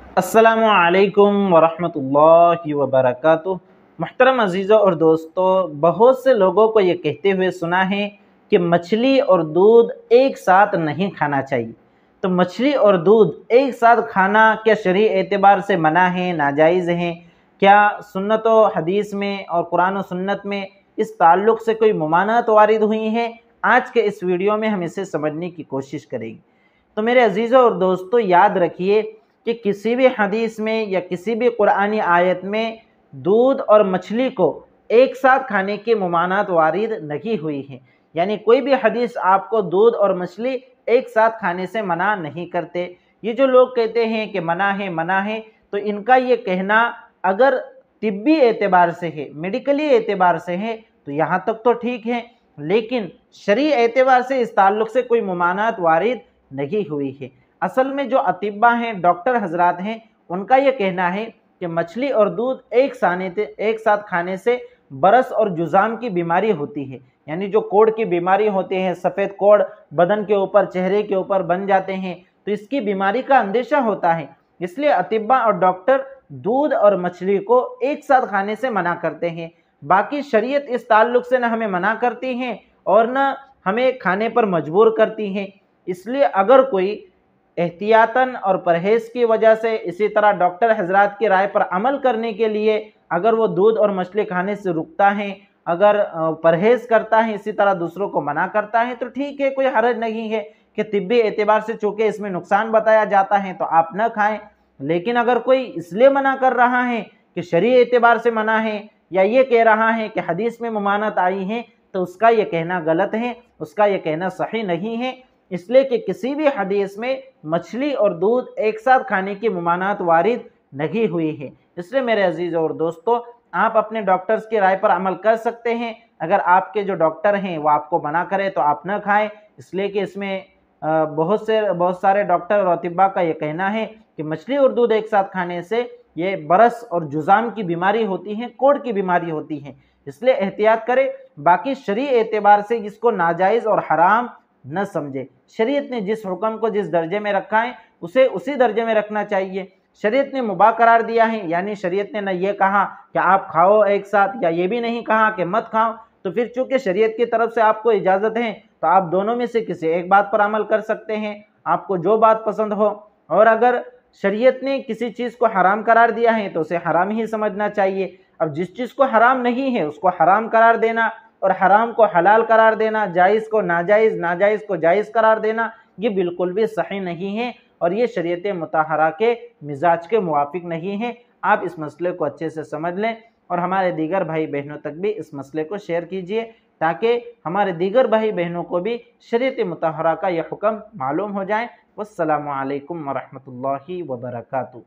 अस्सलामु अलैकुम वरहमतुल्लाहि वबरकातुह। मुहतरम अजीज़ों और दोस्तों, बहुत से लोगों को ये कहते हुए सुना है कि मछली और दूध एक साथ नहीं खाना चाहिए। तो मछली और दूध एक साथ खाना क्या शरई एतबार से मना है, नाजायज़ है? क्या सुन्नत व हदीस में और कुरान व सुन्नत में इस ताल्लुक़ से कोई मुमानत वारिद हुई है? आज के इस वीडियो में हम इसे समझने की कोशिश करेंगे। तो मेरे अजीज़ों और दोस्तों, याद रखिए कि किसी भी हदीस में या किसी भी कुरानी आयत में दूध और मछली को एक साथ खाने की मुमानत वारिद नहीं हुई है। यानी कोई भी हदीस आपको दूध और मछली एक साथ खाने से मना नहीं करते। ये जो लोग कहते हैं कि मना है, तो इनका ये कहना अगर तिब्बी एतबार से है, मेडिकली एतबार से है, तो यहाँ तक तो ठीक है, लेकिन शरई एतबार से इस ताल्लुक़ से कोई मुमानत वारिद नहीं हुई है। असल में जो अतिब्बा हैं, डॉक्टर हजरात हैं, उनका ये कहना है कि मछली और दूध एक साथ खाने से बरस और जुज़ाम की बीमारी होती है। यानी जो कोढ़ की बीमारी होती है, सफ़ेद कोढ़ बदन के ऊपर, चेहरे के ऊपर बन जाते हैं, तो इसकी बीमारी का अंदेशा होता है। इसलिए अतिब्बा और डॉक्टर दूध और मछली को एक साथ खाने से मना करते हैं। बाकी शरीयत इस ताल्लुक़ से न हमें मना करती हैं और न हमें खाने पर मजबूर करती हैं। इसलिए अगर कोई एहतियातन और परहेज़ की वजह से, इसी तरह डॉक्टर हजरात की राय पर अमल करने के लिए अगर वो दूध और मछली खाने से रुकता है, अगर परहेज़ करता है, इसी तरह दूसरों को मना करता है, तो ठीक है, कोई हर्ज नहीं है कि तिब्बी एतबार से चूँकि इसमें नुकसान बताया जाता है तो आप न खाएं। लेकिन अगर कोई इसलिए मना कर रहा है कि शरई एतबार से मना है, या ये कह रहा है कि हदीस में मुमानत आई है, तो उसका ये कहना गलत है, उसका ये कहना सही नहीं है। इसलिए कि किसी भी हदीस में मछली और दूध एक साथ खाने की मुमानत वारिद नहीं हुई है। इसलिए मेरे अजीज़ों और दोस्तों, आप अपने डॉक्टर्स की राय पर अमल कर सकते हैं। अगर आपके जो डॉक्टर हैं वो आपको मना करें तो आप न खाएं, इसलिए कि इसमें बहुत सारे डॉक्टर और अतिब्बा का ये कहना है कि मछली और दूध एक साथ खाने से ये बरस और जुज़ाम की बीमारी होती है, कोढ़ की बीमारी होती है। इसलिए एहतियात करें। बाकी शरई एतबार से इसको नाजायज़ और हराम न समझे। शरीयत ने जिस हुक्म को जिस दर्जे में रखा है उसे उसी दर्जे में रखना चाहिए। शरीयत ने मुबाह करार दिया है, यानी शरीयत ने न ये कहा कि आप खाओ एक साथ, या ये भी नहीं कहा कि मत खाओ। तो फिर चूंकि शरीयत की तरफ से आपको इजाज़त है, तो आप दोनों में से किसी एक बात पर अमल कर सकते हैं, आपको जो बात पसंद हो। और अगर शरीयत ने किसी चीज़ को हराम करार दिया है तो उसे हराम ही समझना चाहिए। अब जिस चीज़ को हराम नहीं है उसको हराम करार देना और हराम को हलाल करार देना, जायज़ को नाजायज़, नाजायज़ को जायज़ करार देना, ये बिल्कुल भी सही नहीं है और ये शरीयत मुतहरा के मिजाज के मुवाफिक नहीं है। आप इस मसले को अच्छे से समझ लें और हमारे दीगर भाई बहनों तक भी इस मसले को शेयर कीजिए, ताकि हमारे दीगर भाई बहनों को भी शरीयत मुतहरा का यह हुक्म मालूम हो जाए। वस्सलामु अलैकुम वरहमतुल्लाहि वबरकातुहू।